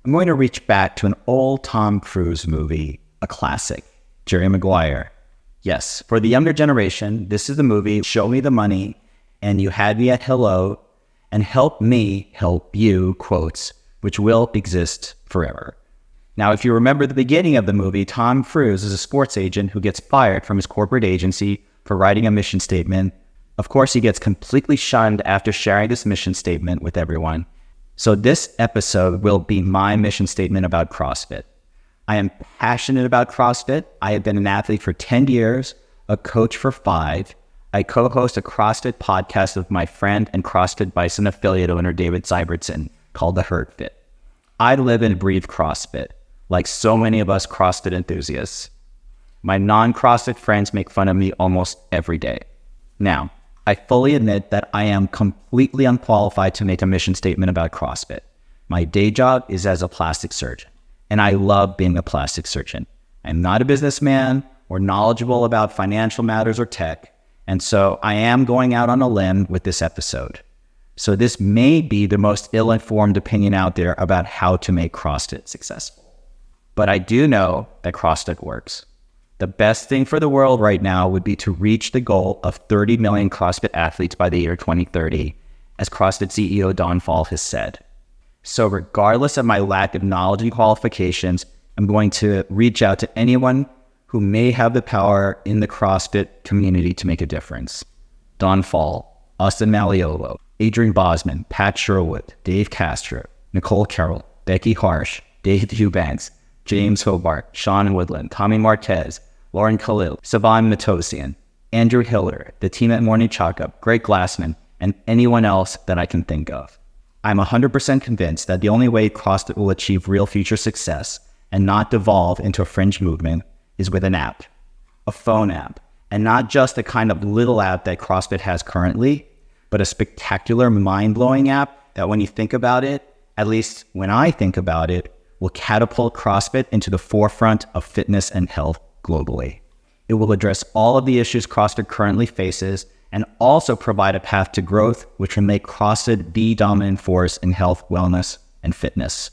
I'm going to reach back to an old Tom Cruise movie, a classic, Jerry Maguire. Yes, for the younger generation, this is the movie, Show Me the Money, and You Had Me at Hello, and Help Me Help You, quotes, which will exist forever. Now, if you remember the beginning of the movie, Tom Cruise is a sports agent who gets fired from his corporate agency for writing a mission statement. Of course, he gets completely shunned after sharing this mission statement with everyone. So this episode will be my mission statement about CrossFit. I am passionate about CrossFit. I have been an athlete for 10 years, a coach for 5. I co-host a CrossFit podcast with my friend and CrossFit Bison affiliate owner, David Sybertson, called The Herd Fit. I live and breathe CrossFit, like so many of us CrossFit enthusiasts. My non-CrossFit friends make fun of me almost every day. Now, I fully admit that I am completely unqualified to make a mission statement about CrossFit. My day job is as a plastic surgeon, and I love being a plastic surgeon. I'm not a businessman or knowledgeable about financial matters or tech, and so I am going out on a limb with this episode. So this may be the most ill-informed opinion out there about how to make CrossFit successful. But I do know that CrossFit works. The best thing for the world right now would be to reach the goal of 30 million CrossFit athletes by the year 2030, as CrossFit CEO Don Fall has said. So regardless of my lack of knowledge and qualifications, I'm going to reach out to anyone who may have the power in the CrossFit community to make a difference. Don Fall, Austin Malleolo, Adrian Bosman, Pat Sherwood, Dave Castro, Nicole Carroll, Becky Harsh, Dave Eubanks, James Hobart, Sean Woodland, Tommy Marquez, Lauren Khalil, Savan Matosian, Andrew Hiller, the team at Morning Chalk-Up, Greg Glassman, and anyone else that I can think of. I'm 100% convinced that the only way CrossFit will achieve real future success and not devolve into a fringe movement is with an app, a phone app, and not just the kind of little app that CrossFit has currently, but a spectacular, mind-blowing app that when you think about it, at least when I think about it, will catapult CrossFit into the forefront of fitness and health globally. It will address all of the issues CrossFit currently faces and also provide a path to growth, which will make CrossFit the dominant force in health, wellness, and fitness.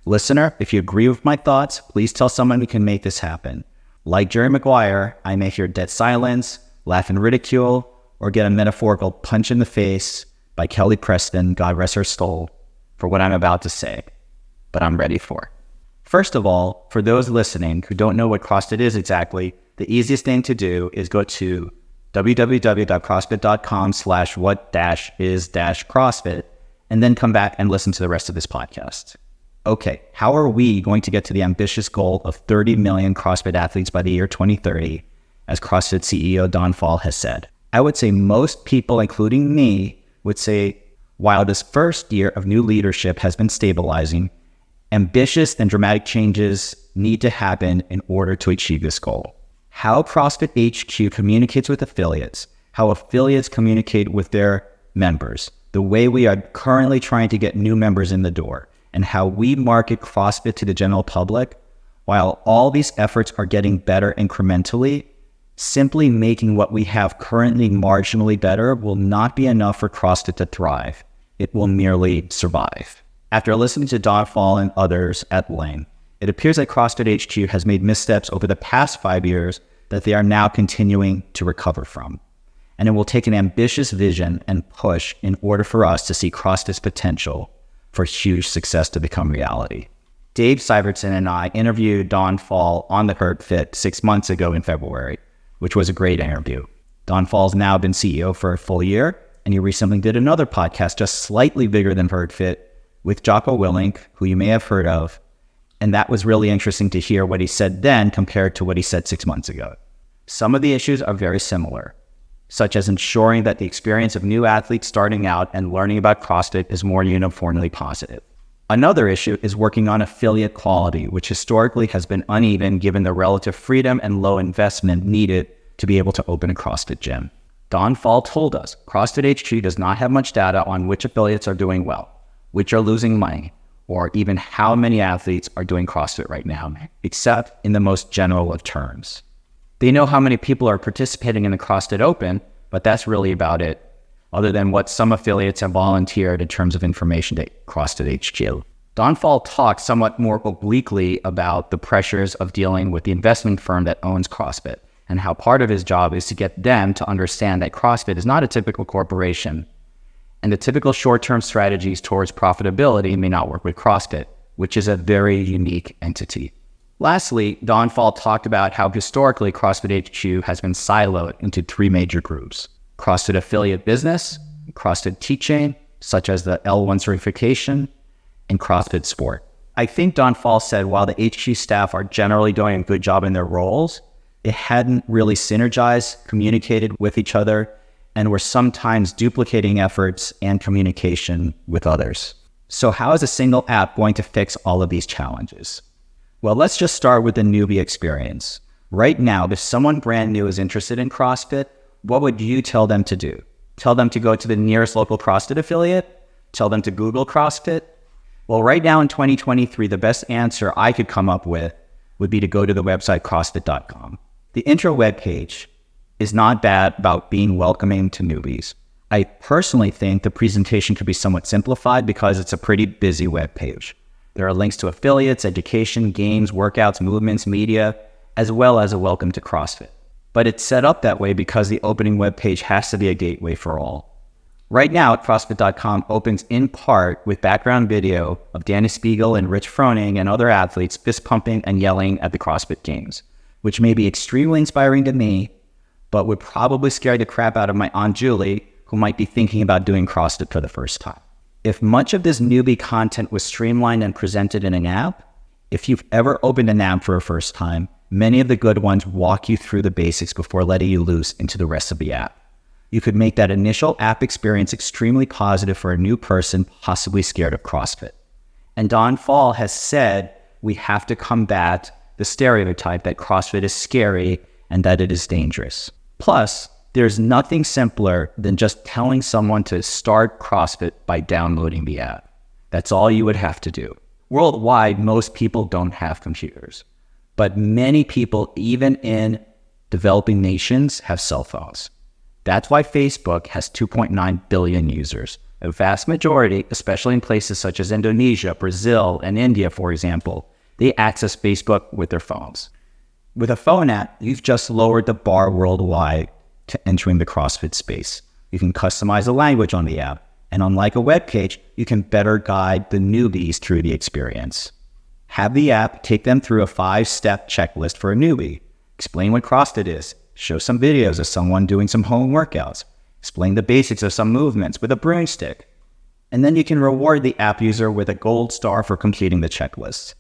Listener, if you agree with my thoughts, please tell someone who can make this happen. Like Jerry Maguire, I may hear dead silence, laugh and ridicule, or get a metaphorical punch in the face by Kelly Preston, God rest her soul, for what I'm about to say. But I'm ready for it. First of all, for those listening who don't know what CrossFit is exactly, the easiest thing to do is go to www.crossfit.com/what-is-CrossFit and then come back and listen to the rest of this podcast. Okay, how are we going to get to the ambitious goal of 30 million CrossFit athletes by the year 2030, as CrossFit CEO Don Fall has said? I would say most people, including me, would say, while this first year of new leadership has been stabilizing, ambitious and dramatic changes need to happen in order to achieve this goal. How CrossFit HQ communicates with affiliates, how affiliates communicate with their members, the way we are currently trying to get new members in the door, and how we market CrossFit to the general public, while all these efforts are getting better incrementally, simply making what we have currently marginally better will not be enough for CrossFit to thrive. It will merely survive. After listening to Don Fall and others at length, it appears that CrossFit HQ has made missteps over the past 5 years that they are now continuing to recover from. And it will take an ambitious vision and push in order for us to see CrossFit's potential for huge success to become reality. Dave Sybertson and I interviewed Don Fall on The Herd Fit 6 months ago in February, which was a great interview. Don Fall's now been CEO for a full year, and he recently did another podcast just slightly bigger than Herd Fit with Jocko Willink, who you may have heard of, and that was really interesting to hear what he said then compared to what he said 6 months ago. Some of the issues are very similar, such as ensuring that the experience of new athletes starting out and learning about CrossFit is more uniformly positive. Another issue is working on affiliate quality, which historically has been uneven given the relative freedom and low investment needed to be able to open a CrossFit gym. Don Fall told us CrossFit HQ does not have much data on which affiliates are doing well, which are losing money, or even how many athletes are doing CrossFit right now, except in the most general of terms. They know how many people are participating in the CrossFit Open, but that's really about it, other than what some affiliates have volunteered in terms of information to CrossFit HQ. Don Fall talks somewhat more obliquely about the pressures of dealing with the investment firm that owns CrossFit and how part of his job is to get them to understand that CrossFit is not a typical corporation and the typical short-term strategies towards profitability may not work with CrossFit, which is a very unique entity. Lastly, Don Fall talked about how historically CrossFit HQ has been siloed into 3 major groups: CrossFit affiliate business, CrossFit teaching, such as the L1 certification, and CrossFit sport. I think Don Fall said while the HQ staff are generally doing a good job in their roles, they hadn't really synergized, communicated with each other, and were sometimes duplicating efforts and communication with others. So how is a single app going to fix all of these challenges? Well, let's just start with the newbie experience. Right now, if someone brand new is interested in CrossFit, what would you tell them to do? Tell them to go to the nearest local CrossFit affiliate? Tell them to Google CrossFit? Well, right now in 2023, the best answer I could come up with would be to go to the website CrossFit.com. The intro webpage is not bad about being welcoming to newbies. I personally think the presentation could be somewhat simplified because it's a pretty busy webpage. There are links to affiliates, education, games, workouts, movements, media, as well as a welcome to CrossFit. But it's set up that way because the opening webpage has to be a gateway for all. Right now, CrossFit.com opens in part with background video of Danny Spiegel and Rich Froning and other athletes fist pumping and yelling at the CrossFit Games, which may be extremely inspiring to me, but would probably scare the crap out of my Aunt Julie, who might be thinking about doing CrossFit for the first time. If much of this newbie content was streamlined and presented in an app, if you've ever opened an app for a first time, many of the good ones walk you through the basics before letting you loose into the rest of the app. You could make that initial app experience extremely positive for a new person possibly scared of CrossFit. And Don Fall has said we have to combat the stereotype that CrossFit is scary and that it is dangerous. Plus, there's nothing simpler than just telling someone to start CrossFit by downloading the app. That's all you would have to do. Worldwide, most people don't have computers, but many people, even in developing nations, have cell phones. That's why Facebook has 2.9 billion users. A vast majority, especially in places such as Indonesia, Brazil, and India, for example, they access Facebook with their phones. With a phone app, you've just lowered the bar worldwide to entering the CrossFit space. You can customize the language on the app, and unlike a web page, you can better guide the newbies through the experience. Have the app take them through a 5-step checklist for a newbie. Explain what CrossFit is. Show some videos of someone doing some home workouts. Explain the basics of some movements with a broomstick. And then you can reward the app user with a gold star for completing the checklist.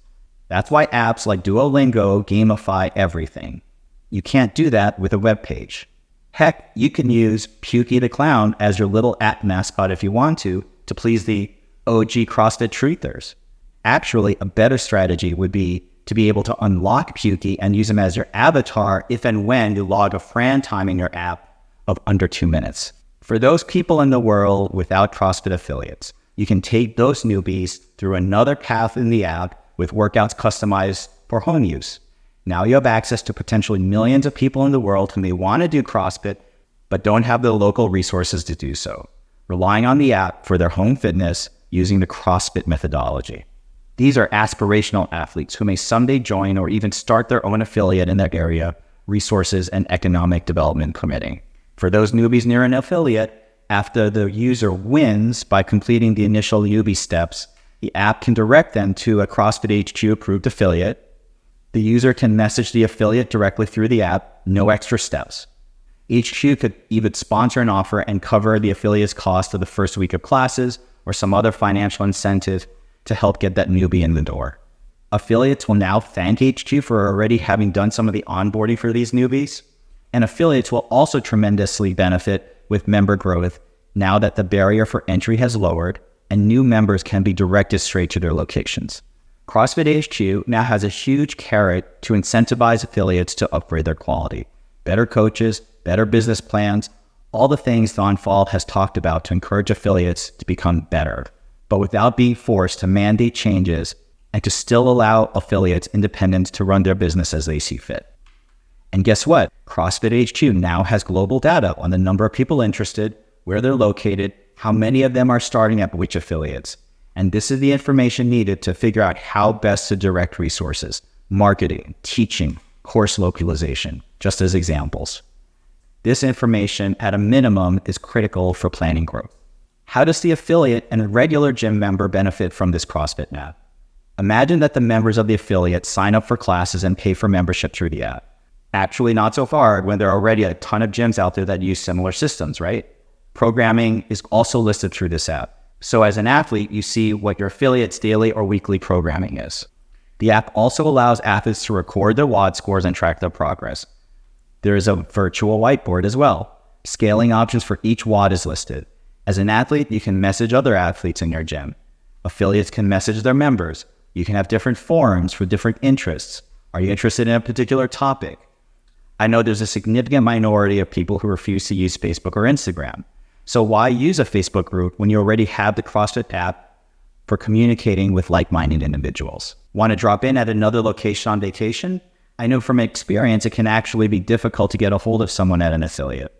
That's why apps like Duolingo gamify everything. You can't do that with a web page. Heck, you can use Pukey the Clown as your little app mascot if you want to please the OG CrossFit truthers. Actually, a better strategy would be to be able to unlock Pukey and use him as your avatar if and when you log a Fran time in your app of under 2 minutes. For those people in the world without CrossFit affiliates, you can take those newbies through another path in the app with workouts customized for home use. Now you have access to potentially millions of people in the world who may want to do CrossFit, but don't have the local resources to do so, relying on the app for their home fitness using the CrossFit methodology. These are aspirational athletes who may someday join or even start their own affiliate in their area, resources and economic development permitting. For those newbies near an affiliate, after the user wins by completing the initial newbie steps, the app can direct them to a CrossFit HQ approved affiliate. The user can message the affiliate directly through the app, no extra steps. HQ could even sponsor an offer and cover the affiliate's cost of the first week of classes or some other financial incentive to help get that newbie in the door. Affiliates will now thank HQ for already having done some of the onboarding for these newbies, and affiliates will also tremendously benefit with member growth now that the barrier for entry has lowered and new members can be directed straight to their locations. CrossFit HQ now has a huge carrot to incentivize affiliates to upgrade their quality. Better coaches, better business plans, all the things Don Fall has talked about to encourage affiliates to become better, but without being forced to mandate changes and to still allow affiliates independence to run their business as they see fit. And guess what? CrossFit HQ now has global data on the number of people interested, where they're located, how many of them are starting at which affiliates. And this is the information needed to figure out how best to direct resources, marketing, teaching, course localization, just as examples. This information, at a minimum, is critical for planning growth. How does the affiliate and a regular gym member benefit from this CrossFit app? Imagine that the members of the affiliate sign up for classes and pay for membership through the app. Actually, not so far when there are already a ton of gyms out there that use similar systems, right? Programming is also listed through this app. So as an athlete, you see what your affiliate's daily or weekly programming is. The app also allows athletes to record their WOD scores and track their progress. There is a virtual whiteboard as well. Scaling options for each WOD is listed. As an athlete, you can message other athletes in your gym. Affiliates can message their members. You can have different forums for different interests. Are you interested in a particular topic? I know there's a significant minority of people who refuse to use Facebook or Instagram. So why use a Facebook group when you already have the CrossFit app for communicating with like-minded individuals? Want to drop in at another location on vacation? I know from experience it can actually be difficult to get a hold of someone at an affiliate.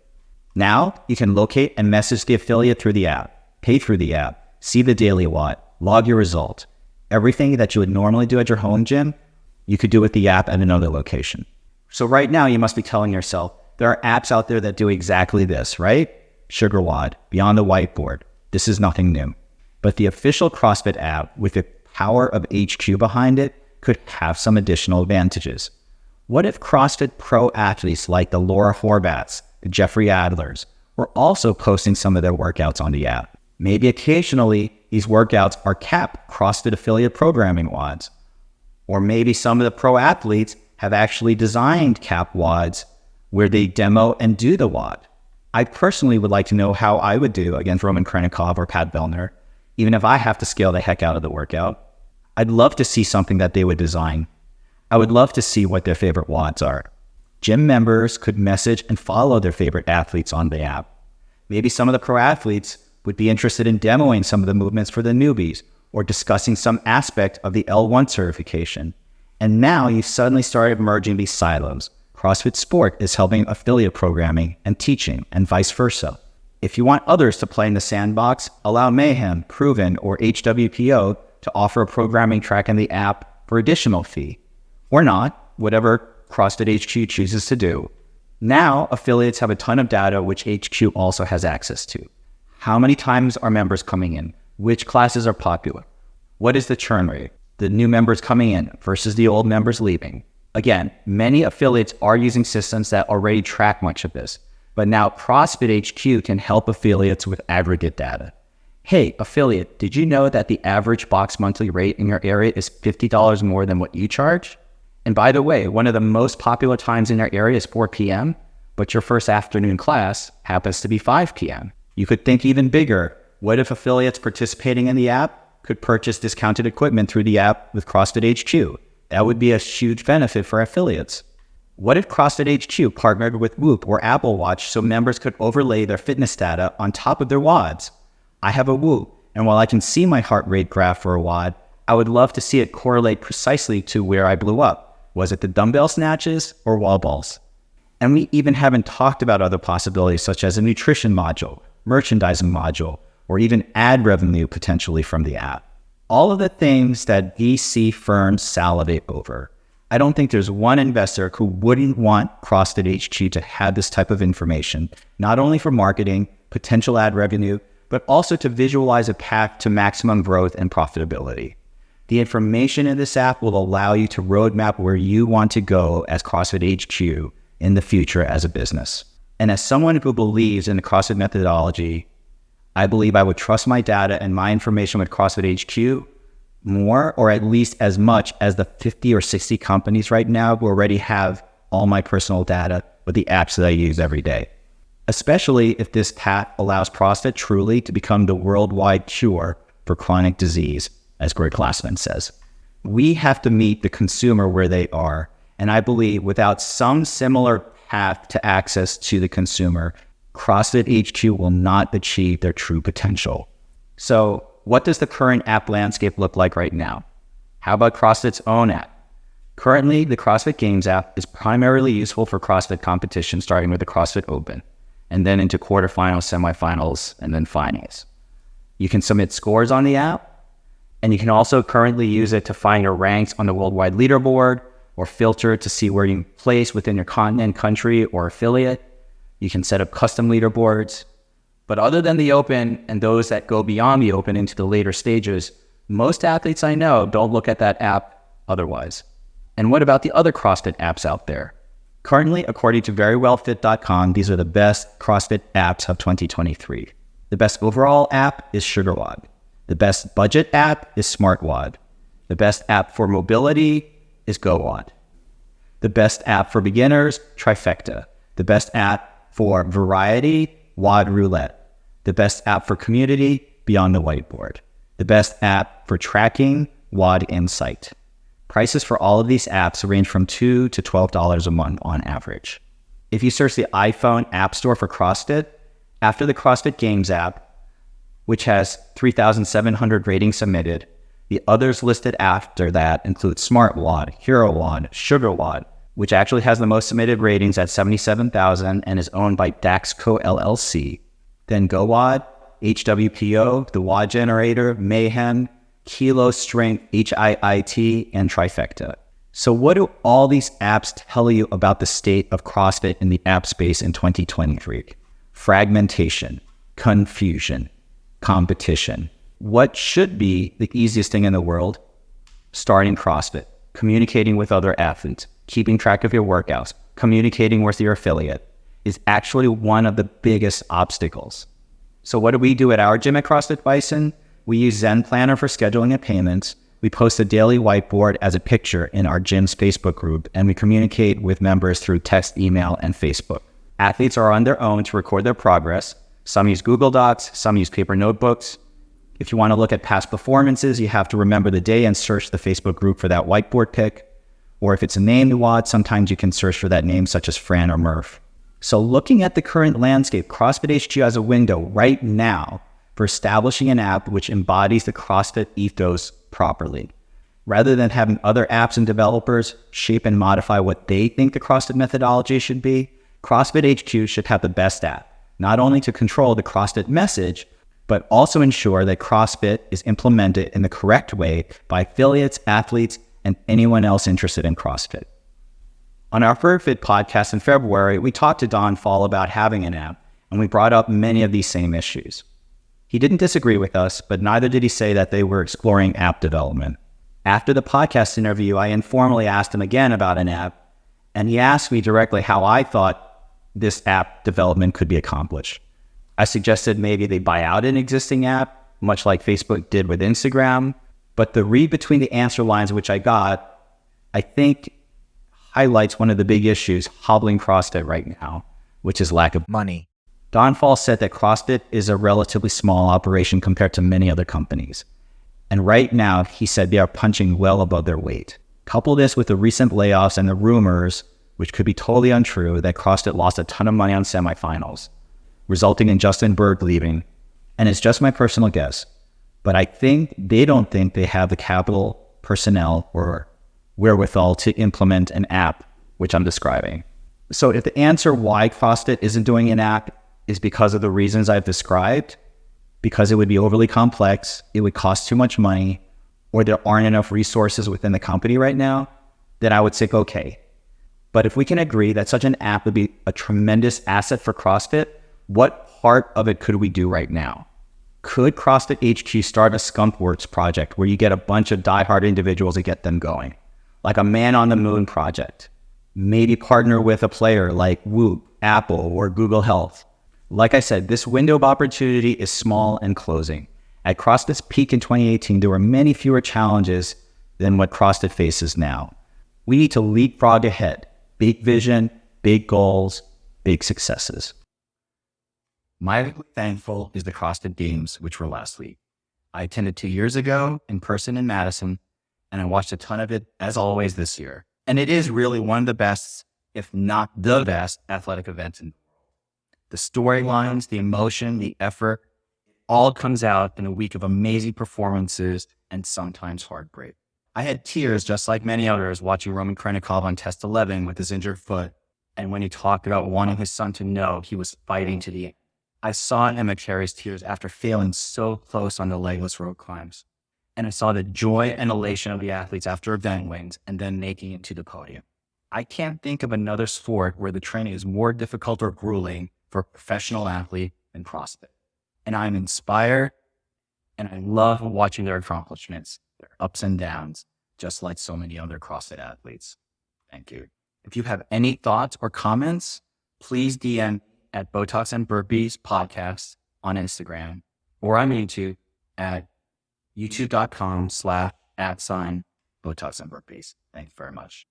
Now you can locate and message the affiliate through the app, pay through the app, see the daily WOD, log your result. Everything that you would normally do at your home gym, you could do with the app at another location. So right now you must be telling yourself, there are apps out there that do exactly this, right? Sugar WOD, Beyond the Whiteboard. This is nothing new. But the official CrossFit app, with the power of HQ behind it, could have some additional advantages. What if CrossFit pro athletes like the Laura Horbats, the Jeffrey Adlers, were also posting some of their workouts on the app? Maybe occasionally these workouts are capped CrossFit affiliate programming WODs. Or maybe some of the pro athletes have actually designed cap WODs where they demo and do the WOD. I personally would like to know how I would do against Roman Krenikov or Pat Vellner, even if I have to scale the heck out of the workout. I'd love to see something that they would design. I would love to see what their favorite WODs are. Gym members could message and follow their favorite athletes on the app. Maybe some of the pro athletes would be interested in demoing some of the movements for the newbies or discussing some aspect of the L1 certification. And now you've suddenly started merging these silos. CrossFit Sport is helping affiliate programming and teaching, and vice versa. If you want others to play in the sandbox, allow Mayhem, Proven, or HWPO to offer a programming track in the app for additional fee. Or not, whatever CrossFit HQ chooses to do. Now, affiliates have a ton of data which HQ also has access to. How many times are members coming in? Which classes are popular? What is the churn rate? The new members coming in versus the old members leaving. Again, many affiliates are using systems that already track much of this, but now CrossFit HQ can help affiliates with aggregate data. Hey, affiliate, did you know that the average box monthly rate in your area is $50 more than what you charge? And by the way, one of the most popular times in your area is 4 p.m., but your first afternoon class happens to be 5 p.m. You could think even bigger. What if affiliates participating in the app could purchase discounted equipment through the app with CrossFit HQ? That would be a huge benefit for affiliates. What if CrossFit HQ partnered with Whoop or Apple Watch so members could overlay their fitness data on top of their WODs? I have a Whoop, and while I can see my heart rate graph for a WOD, I would love to see it correlate precisely to where I blew up. Was it the dumbbell snatches or wall balls? And we even haven't talked about other possibilities such as a nutrition module, merchandising module, or even ad revenue potentially from the app. All of the things that VC firms salivate over. I don't think there's one investor who wouldn't want CrossFit HQ to have this type of information, not only for marketing, potential ad revenue, but also to visualize a path to maximum growth and profitability. The information in this app will allow you to roadmap where you want to go as CrossFit HQ in the future as a business. And as someone who believes in the CrossFit methodology, I believe I would trust my data and my information with CrossFit HQ more, or at least as much as the 50 or 60 companies right now who already have all my personal data with the apps that I use every day. Especially if this path allows CrossFit truly to become the worldwide cure for chronic disease, as Greg Glassman says. We have to meet the consumer where they are, and I believe without some similar path to access to the consumer, CrossFit HQ will not achieve their true potential. So what does the current app landscape look like right now? How about CrossFit's own app? Currently, the CrossFit Games app is primarily useful for CrossFit competition, starting with the CrossFit Open, and then into quarterfinals, semifinals, and then finals. You can submit scores on the app. And you can also currently use it to find your ranks on the worldwide leaderboard or filter to see where you place within your continent, country, or affiliate. You can set up custom leaderboards. But other than the Open and those that go beyond the Open into the later stages, most athletes I know don't look at that app otherwise. And what about the other CrossFit apps out there? Currently, according to verywellfit.com, these are the best CrossFit apps of 2023. The best overall app is SugarWOD. The best budget app is SmartWOD. The best app for mobility is GoWOD. The best app for beginners, Trifecta. The best app for variety, WOD Roulette. The best app for community, Beyond the Whiteboard. The best app for tracking, WOD Insight. Prices for all of these apps range from $2 to $12 a month on average. If you search the iPhone App Store for CrossFit, after the CrossFit Games app, which has 3,700 ratings submitted, the others listed after that include SmartWOD, HeroWOD, SugarWOD, which actually has the most submitted ratings at 77,000 and is owned by Daxco LLC. Then GoWOD, HWPO, the WOD Generator, Mayhem, Kilo Strength, HIIT, and Trifecta. So what do all these apps tell you about the state of CrossFit in the app space in 2023? Fragmentation, confusion, competition. What should be the easiest thing in the world? Starting CrossFit, communicating with other athletes, keeping track of your workouts, communicating with your affiliate is actually one of the biggest obstacles. So what do we do at our gym at CrossFit Bison? We use Zen Planner for scheduling and payments. We post a daily whiteboard as a picture in our gym's Facebook group, and we communicate with members through text, email, and Facebook. Athletes are on their own to record their progress. Some use Google Docs, some use paper notebooks. If you want to look at past performances, you have to remember the day and search the Facebook group for that whiteboard pic. Or if it's a named WOD, sometimes you can search for that name, such as Fran or Murph. So looking at the current landscape, CrossFit HQ has a window right now for establishing an app which embodies the CrossFit ethos properly. Rather than having other apps and developers shape and modify what they think the CrossFit methodology should be, CrossFit HQ should have the best app, not only to control the CrossFit message, but also ensure that CrossFit is implemented in the correct way by affiliates, athletes, and anyone else interested in CrossFit. On our Fit podcast in February, we talked to Don Fall about having an app, and we brought up many of these same issues. He didn't disagree with us, but neither did he say that they were exploring app development. After the podcast interview, I informally asked him again about an app, and he asked me directly how I thought this app development could be accomplished. I suggested maybe they buy out an existing app, much like Facebook did with Instagram, but the read between the answer lines which I got, I think highlights one of the big issues hobbling CrossFit right now, which is lack of money. Don Fall said that CrossFit is a relatively small operation compared to many other companies. And right now, he said they are punching well above their weight. Couple this with the recent layoffs and the rumors, which could be totally untrue, that CrossFit lost a ton of money on semifinals, resulting in Justin Berg leaving. And it's just my personal guess, but I think they don't think they have the capital, personnel, or wherewithal to implement an app, which I'm describing. So if the answer why CrossFit isn't doing an app is because of the reasons I've described, because it would be overly complex, it would cost too much money, or there aren't enough resources within the company right now, then I would say, okay. But if we can agree that such an app would be a tremendous asset for CrossFit, what part of it could we do right now? Could CrossFit HQ start a Skunkworks project where you get a bunch of diehard individuals and get them going? Like a Man on the Moon project. Maybe partner with a player like Whoop, Apple, or Google Health. Like I said, this window of opportunity is small and closing. At CrossFit's peak in 2018, there were many fewer challenges than what CrossFit faces now. We need to leapfrog ahead. Big vision, big goals, big successes. Mildly thankful is the CrossFit Games, which were last week. I attended 2 years ago in person in Madison, and I watched a ton of it, as always, this year. And it is really one of the best, if not the best, athletic events in the world. The storylines, the emotion, the effort, all comes out in a week of amazing performances and sometimes heartbreak. I had tears, just like many others, watching Roman Krenikov on test 11 with his injured foot. And when he talked about wanting his son to know he was fighting to the end. I saw Emma carry tears after failing so close on the legless rope climbs. and I saw the joy and elation of the athletes after event wins and then making it to the podium. I can't think of another sport where the training is more difficult or grueling for a professional athlete than CrossFit. And I'm inspired and I love watching their accomplishments, their ups and downs, just like so many other CrossFit athletes. Thank you. If you have any thoughts or comments, please DM at Botox and Burpees Podcast on Instagram or on YouTube at youtube.com/@Botox and Burpees. Thanks very much.